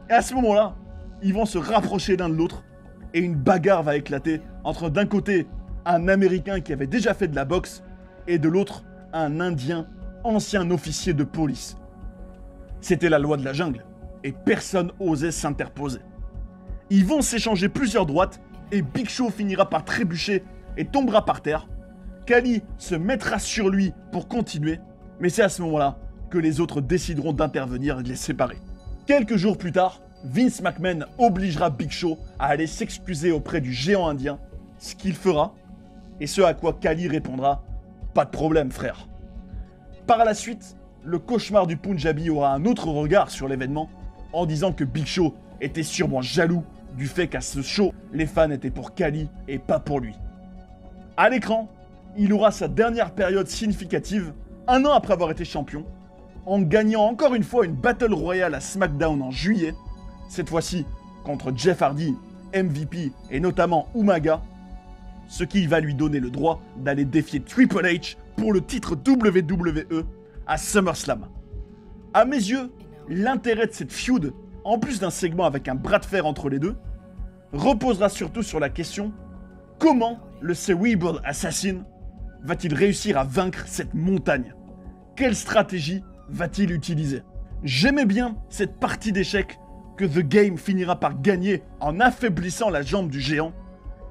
Et à ce moment-là, ils vont se rapprocher l'un de l'autre et une bagarre va éclater entre d'un côté un Américain qui avait déjà fait de la boxe et de l'autre un Indien, ancien officier de police. C'était la loi de la jungle et personne osait s'interposer. Ils vont s'échanger plusieurs droites et Big Show finira par trébucher et tombera par terre. Khali se mettra sur lui pour continuer, mais c'est à ce moment-là que les autres décideront d'intervenir et de les séparer. Quelques jours plus tard, Vince McMahon obligera Big Show à aller s'excuser auprès du géant indien, ce qu'il fera, et ce à quoi Khali répondra « Pas de problème, frère ». Par la suite, le cauchemar du Punjabi aura un autre regard sur l'événement, en disant que Big Show était sûrement jaloux du fait qu'à ce show, les fans étaient pour Khali et pas pour lui. À l'écran, il aura sa dernière période significative, un an après avoir été champion, en gagnant encore une fois une Battle Royale à SmackDown en juillet, cette fois-ci contre Jeff Hardy, MVP et notamment Umaga, ce qui va lui donner le droit d'aller défier Triple H pour le titre WWE à SummerSlam. À mes yeux, l'intérêt de cette feud, en plus d'un segment avec un bras de fer entre les deux, reposera surtout sur la question comment le Cerebral Assassin va-t-il réussir à vaincre cette montagne? Quelle stratégie va-t-il utiliser? J'aimais bien cette partie d'échecs que The Game finira par gagner en affaiblissant la jambe du géant,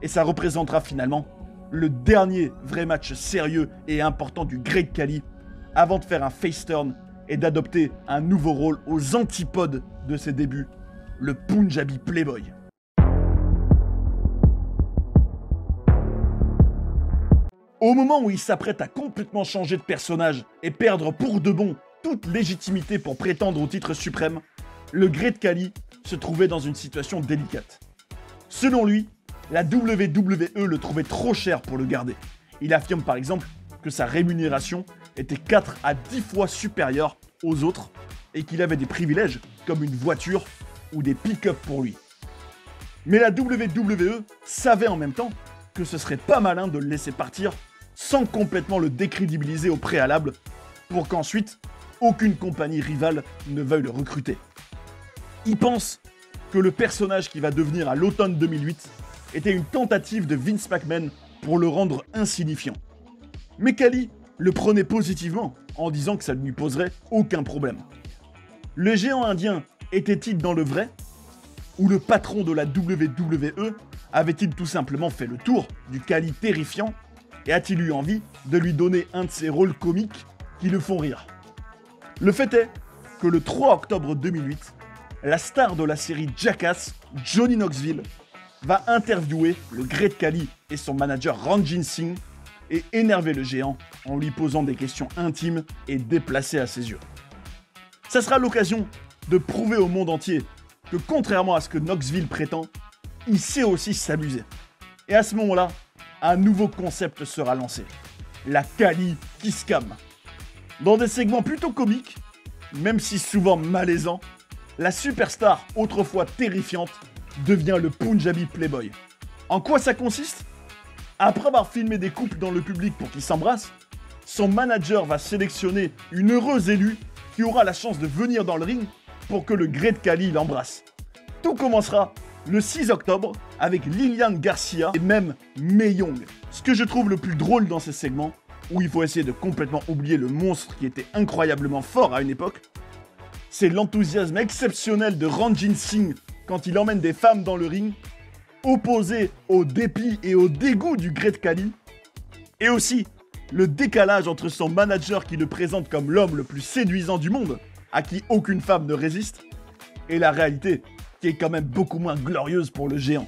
et ça représentera finalement le dernier vrai match sérieux et important du Great Khali avant de faire un face turn et d'adopter un nouveau rôle aux antipodes de ses débuts, le Punjabi Playboy. Au moment où il s'apprête à complètement changer de personnage et perdre pour de bon toute légitimité pour prétendre au titre suprême, le Great Khali se trouvait dans une situation délicate. Selon lui, la WWE le trouvait trop cher pour le garder. Il affirme par exemple que sa rémunération était 4 à 10 fois supérieure aux autres et qu'il avait des privilèges comme une voiture ou des pick-up pour lui. Mais la WWE savait en même temps que ce serait pas malin de le laisser partir sans complètement le décrédibiliser au préalable pour qu'ensuite aucune compagnie rivale ne veuille le recruter. Il pense que le personnage qui va devenir à l'automne 2008 était une tentative de Vince McMahon pour le rendre insignifiant. Mais Khali le prenait positivement en disant que ça ne lui poserait aucun problème. Le géant indien était-il dans le vrai? Ou le patron de la WWE avait-il tout simplement fait le tour du Khali terrifiant et a-t-il eu envie de lui donner un de ses rôles comiques qui le font rire? Le fait est que le 3 octobre 2008, la star de la série Jackass, Johnny Knoxville, va interviewer le Great Khali et son manager Ranjit Singh et énerver le géant en lui posant des questions intimes et déplacées à ses yeux. Ça sera l'occasion de prouver au monde entier que contrairement à ce que Knoxville prétend, il sait aussi s'amuser. Et à ce moment-là, un nouveau concept sera lancé, la Khali Kiss Cam. Dans des segments plutôt comiques, même si souvent malaisants, la superstar autrefois terrifiante devient le Punjabi Playboy. En quoi ça consiste? Après avoir filmé des couples dans le public pour qu'ils s'embrassent, son manager va sélectionner une heureuse élue qui aura la chance de venir dans le ring pour que le Great Khali l'embrasse. Tout commencera le 6 octobre avec Lilian Garcia et même Mae Young. Ce que je trouve le plus drôle dans ces segments, où il faut essayer de complètement oublier le monstre qui était incroyablement fort à une époque, c'est l'enthousiasme exceptionnel de Ranjit Singh quand il emmène des femmes dans le ring, opposé au dépit et au dégoût du Great Khali, et aussi le décalage entre son manager qui le présente comme l'homme le plus séduisant du monde, à qui aucune femme ne résiste, et la réalité qui est quand même beaucoup moins glorieuse pour le géant.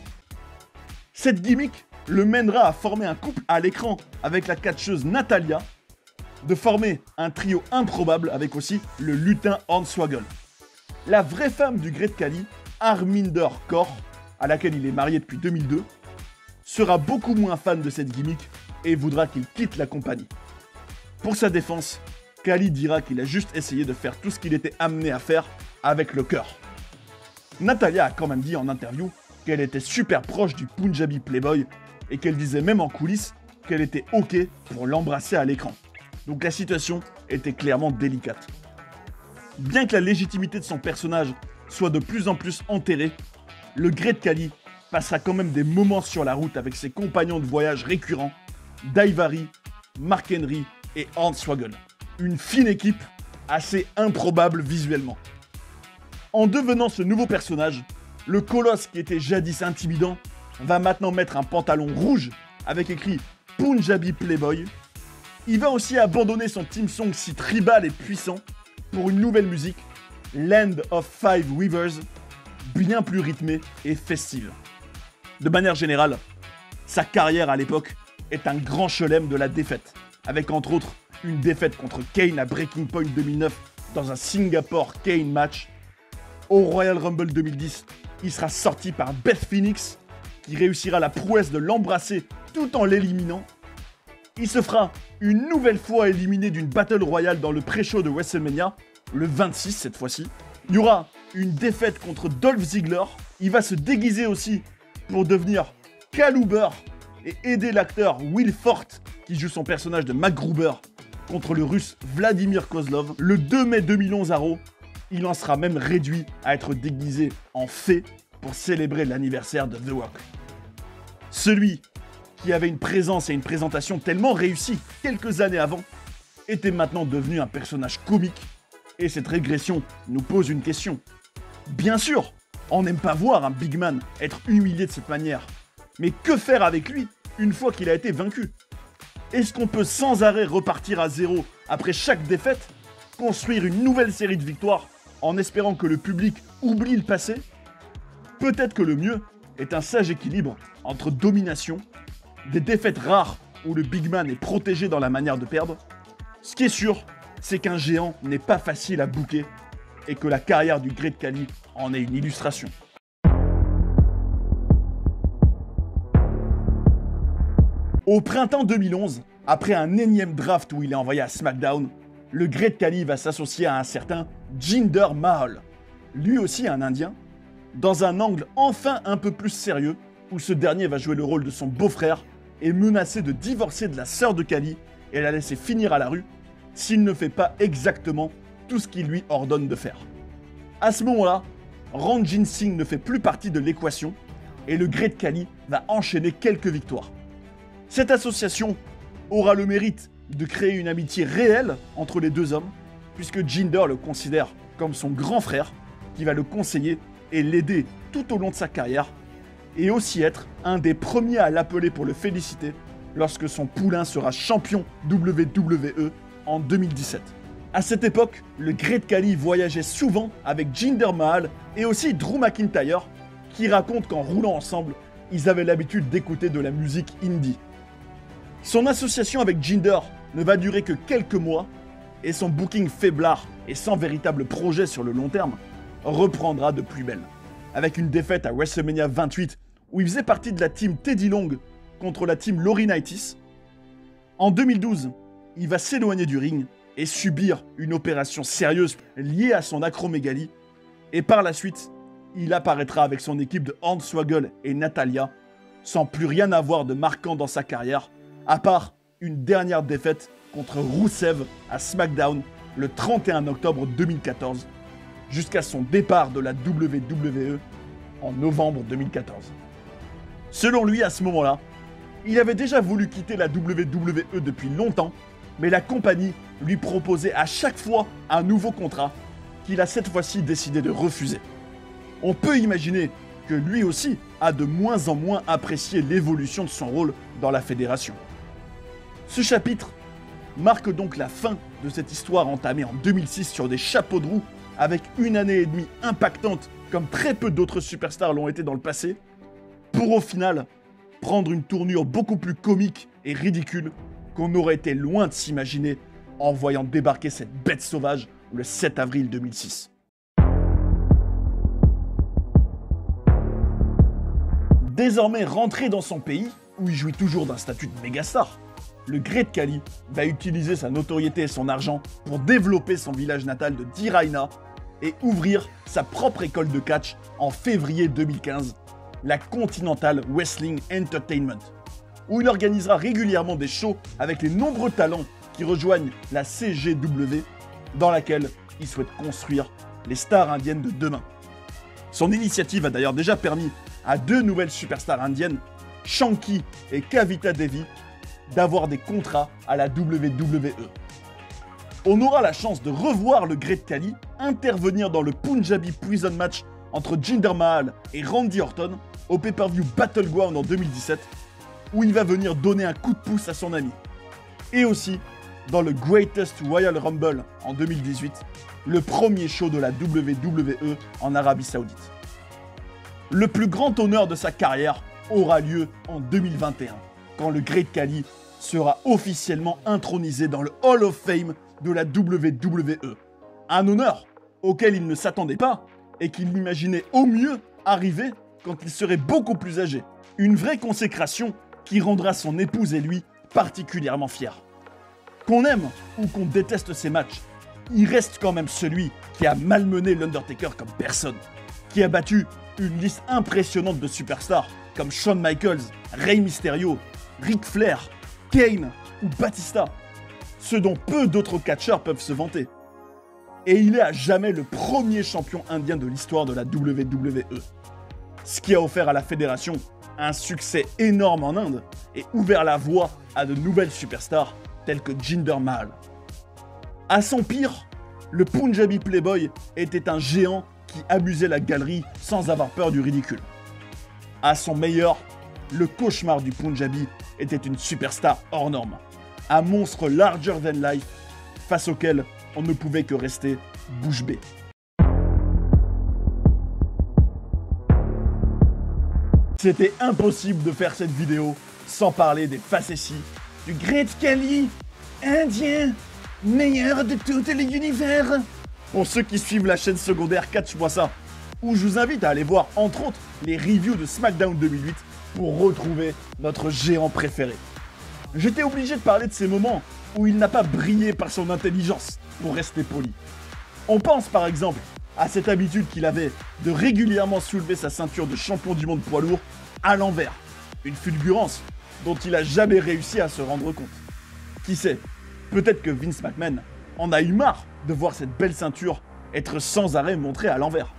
Cette gimmick le mènera à former un couple à l'écran avec la catcheuse Natalya, de former un trio improbable avec aussi le lutin Hornswoggle. La vraie femme du Great Khali, Harminder Kaur, à laquelle il est marié depuis 2002, sera beaucoup moins fan de cette gimmick et voudra qu'il quitte la compagnie. Pour sa défense, Khali dira qu'il a juste essayé de faire tout ce qu'il était amené à faire avec le cœur. Natalya a quand même dit en interview qu'elle était super proche du Punjabi Playboy et qu'elle disait même en coulisses qu'elle était ok pour l'embrasser à l'écran. Donc la situation était clairement délicate. Bien que la légitimité de son personnage soit de plus en plus enterrée, le Great Khali passera quand même des moments sur la route avec ses compagnons de voyage récurrents, Daivari, Mark Henry et Hornswoggle. Une fine équipe assez improbable visuellement. En devenant ce nouveau personnage, le colosse qui était jadis intimidant va maintenant mettre un pantalon rouge avec écrit Punjabi Playboy. Il va aussi abandonner son theme song si tribal et puissant pour une nouvelle musique, Land of Five Weavers, bien plus rythmée et festive. De manière générale, sa carrière à l'époque est un grand chelem de la défaite, avec entre autres une défaite contre Kane à Breaking Point 2009 dans un Singapore Kane match. Au Royal Rumble 2010, il sera sorti par Beth Phoenix, qui réussira la prouesse de l'embrasser tout en l'éliminant. Il se fera une nouvelle fois éliminer d'une Battle Royale dans le pré-show de WrestleMania, le 26 cette fois-ci. Il y aura une défaite contre Dolph Ziggler. Il va se déguiser aussi pour devenir Kaluber et aider l'acteur Will Forte, qui joue son personnage de MacGruber, contre le russe Vladimir Kozlov. Le 2 mai 2011 à Raw, il en sera même réduit à être déguisé en fée pour célébrer l'anniversaire de The Rock. Celui qui avait une présence et une présentation tellement réussies quelques années avant, était maintenant devenu un personnage comique, et cette régression nous pose une question. Bien sûr, on n'aime pas voir un big man être humilié de cette manière, mais que faire avec lui une fois qu'il a été vaincu? Est-ce qu'on peut sans arrêt repartir à zéro après chaque défaite, construire une nouvelle série de victoires en espérant que le public oublie le passé? Peut-être que le mieux est un sage équilibre entre domination, des défaites rares où le big man est protégé dans la manière de perdre. Ce qui est sûr, c'est qu'un géant n'est pas facile à booker et que la carrière du Great Khali en est une illustration. Au printemps 2011, après un énième draft où il est envoyé à SmackDown, le Great Khali va s'associer à un certain Jinder Mahal, lui aussi un Indien, dans un angle enfin un peu plus sérieux, où ce dernier va jouer le rôle de son beau-frère et menacer de divorcer de la sœur de Khali et la laisser finir à la rue s'il ne fait pas exactement tout ce qu'il lui ordonne de faire. À ce moment-là, Ranjit Singh ne fait plus partie de l'équation et le Great Khali va enchaîner quelques victoires. Cette association aura le mérite de créer une amitié réelle entre les deux hommes, puisque Jinder le considère comme son grand frère, qui va le conseiller et l'aider tout au long de sa carrière, et aussi être un des premiers à l'appeler pour le féliciter lorsque son poulain sera champion WWE en 2017. À cette époque, le Great Khali voyageait souvent avec Jinder Mahal et aussi Drew McIntyre, qui raconte qu'en roulant ensemble, ils avaient l'habitude d'écouter de la musique indie. Son association avec Jinder ne va durer que quelques mois, et son booking faiblard et sans véritable projet sur le long terme reprendra de plus belle, avec une défaite à WrestleMania 28 où il faisait partie de la team Teddy Long contre la team Laurinaitis. En 2012, il va s'éloigner du ring et subir une opération sérieuse liée à son acromégalie, et par la suite, il apparaîtra avec son équipe de Hornswoggle et Natalya, sans plus rien avoir de marquant dans sa carrière, à part une dernière défaite contre Rusev à SmackDown le 31 octobre 2014, jusqu'à son départ de la WWE en novembre 2014. Selon lui, à ce moment-là, il avait déjà voulu quitter la WWE depuis longtemps, mais la compagnie lui proposait à chaque fois un nouveau contrat qu'il a cette fois-ci décidé de refuser. On peut imaginer que lui aussi a de moins en moins apprécié l'évolution de son rôle dans la fédération. Ce chapitre marque donc la fin de cette histoire entamée en 2006 sur des chapeaux de roue avec une année et demie impactante comme très peu d'autres superstars l'ont été dans le passé, pour au final prendre une tournure beaucoup plus comique et ridicule qu'on aurait été loin de s'imaginer en voyant débarquer cette bête sauvage le 7 avril 2006. Désormais rentré dans son pays, où il jouit toujours d'un statut de mégastar, le Great Khali va utiliser sa notoriété et son argent pour développer son village natal de Diraina et ouvrir sa propre école de catch en février 2015, la Continental Wrestling Entertainment, où il organisera régulièrement des shows avec les nombreux talents qui rejoignent la CGW, dans laquelle il souhaite construire les stars indiennes de demain. Son initiative a d'ailleurs déjà permis à 2 nouvelles superstars indiennes, Shanky et Kavita Devi, d'avoir des contrats à la WWE. On aura la chance de revoir le Great Khali intervenir dans le Punjabi Prison Match entre Jinder Mahal et Randy Orton au pay-per-view Battleground en 2017, où il va venir donner un coup de pouce à son ami. Et aussi dans le Greatest Royal Rumble en 2018, le premier show de la WWE en Arabie Saoudite. Le plus grand honneur de sa carrière aura lieu en 2021, quand le Great Khali sera officiellement intronisé dans le Hall of Fame de la WWE. Un honneur auquel il ne s'attendait pas et qu'il imaginait au mieux arriver quand il serait beaucoup plus âgé. Une vraie consécration qui rendra son épouse et lui particulièrement fiers. Qu'on aime ou qu'on déteste ses matchs, il reste quand même celui qui a malmené l'Undertaker comme personne, qui a battu une liste impressionnante de superstars comme Shawn Michaels, Rey Mysterio, Ric Flair, Kane ou Batista, ce dont peu d'autres catcheurs peuvent se vanter. Et il est à jamais le premier champion indien de l'histoire de la WWE, ce qui a offert à la fédération un succès énorme en Inde et ouvert la voie à de nouvelles superstars telles que Jinder Mahal. À son pire, le Punjabi Playboy était un géant qui amusait la galerie sans avoir peur du ridicule. À son meilleur, le cauchemar du Punjabi était une superstar hors norme, un monstre larger than life face auquel on ne pouvait que rester bouche bée. C'était impossible de faire cette vidéo sans parler des facéties du Great Khali, indien, meilleur de tout l'univers. Pour ceux qui suivent la chaîne secondaire Catch-moi ça, où je vous invite à aller voir entre autres les reviews de SmackDown 2008 pour retrouver notre géant préféré. J'étais obligé de parler de ces moments où il n'a pas brillé par son intelligence, pour rester poli. On pense par exemple à cette habitude qu'il avait de régulièrement soulever sa ceinture de champion du monde poids lourd à l'envers. Une fulgurance dont il n'a jamais réussi à se rendre compte. Qui sait, peut-être que Vince McMahon en a eu marre de voir cette belle ceinture être sans arrêt montrée à l'envers.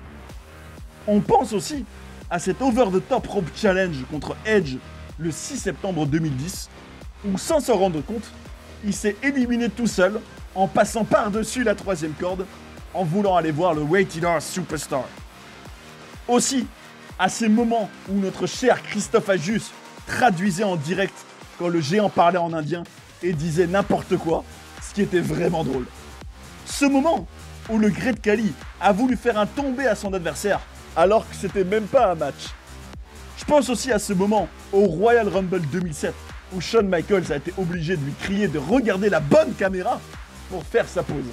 On pense aussi à cet over-the-top rope challenge contre Edge le 6 septembre 2010, où sans s'en rendre compte, il s'est éliminé tout seul en passant par-dessus la 3e corde en voulant aller voir le Rated R Superstar. Aussi, à ces moments où notre cher Christophe Ajus traduisait en direct quand le géant parlait en indien et disait n'importe quoi, ce qui était vraiment drôle. Ce moment où le Great Khali a voulu faire un tombé à son adversaire alors que c'était même pas un match. Je pense aussi à ce moment au Royal Rumble 2007 où Shawn Michaels a été obligé de lui crier de regarder la bonne caméra pour faire sa pause.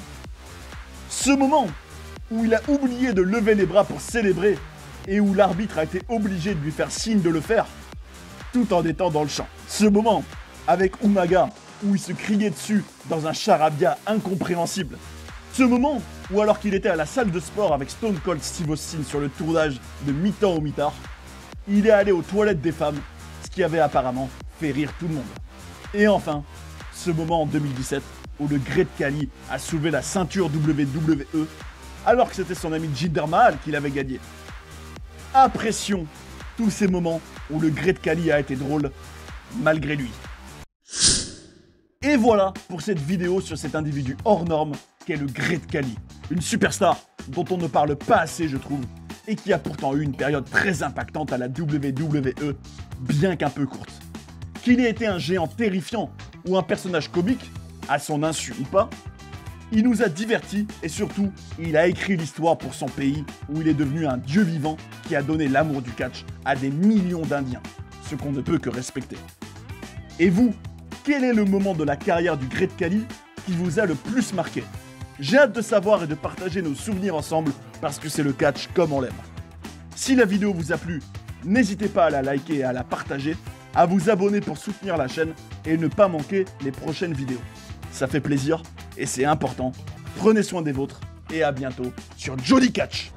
Ce moment où il a oublié de lever les bras pour célébrer et où l'arbitre a été obligé de lui faire signe de le faire tout en étant dans le champ. Ce moment avec Umaga où il se criait dessus dans un charabia incompréhensible. Ce moment où alors qu'il était à la salle de sport avec Stone Cold Steve Austin sur le tournage de Mi-temps au mitard, il est allé aux toilettes des femmes, ce qui avait apparemment fait rire tout le monde. Et enfin, ce moment en 2017 où le Great Khali a soulevé la ceinture WWE alors que c'était son ami Jinder Mahal qui l'avait gagné. Apprécions tous ces moments où le Great Khali a été drôle malgré lui. Et voilà pour cette vidéo sur cet individu hors norme qu'est le Great Khali. Une superstar dont on ne parle pas assez je trouve et qui a pourtant eu une période très impactante à la WWE, bien qu'un peu courte. Qu'il ait été un géant terrifiant ou un personnage comique, à son insu ou pas, il nous a divertis et surtout, il a écrit l'histoire pour son pays où il est devenu un dieu vivant qui a donné l'amour du catch à des millions d'Indiens, ce qu'on ne peut que respecter. Et vous, quel est le moment de la carrière du Great Khali qui vous a le plus marqué? J'ai hâte de savoir et de partager nos souvenirs ensemble parce que c'est le catch comme on l'aime. Si la vidéo vous a plu, n'hésitez pas à la liker et à la partager, à vous abonner pour soutenir la chaîne et ne pas manquer les prochaines vidéos. Ça fait plaisir et c'est important. Prenez soin des vôtres et à bientôt sur Jolly Catch.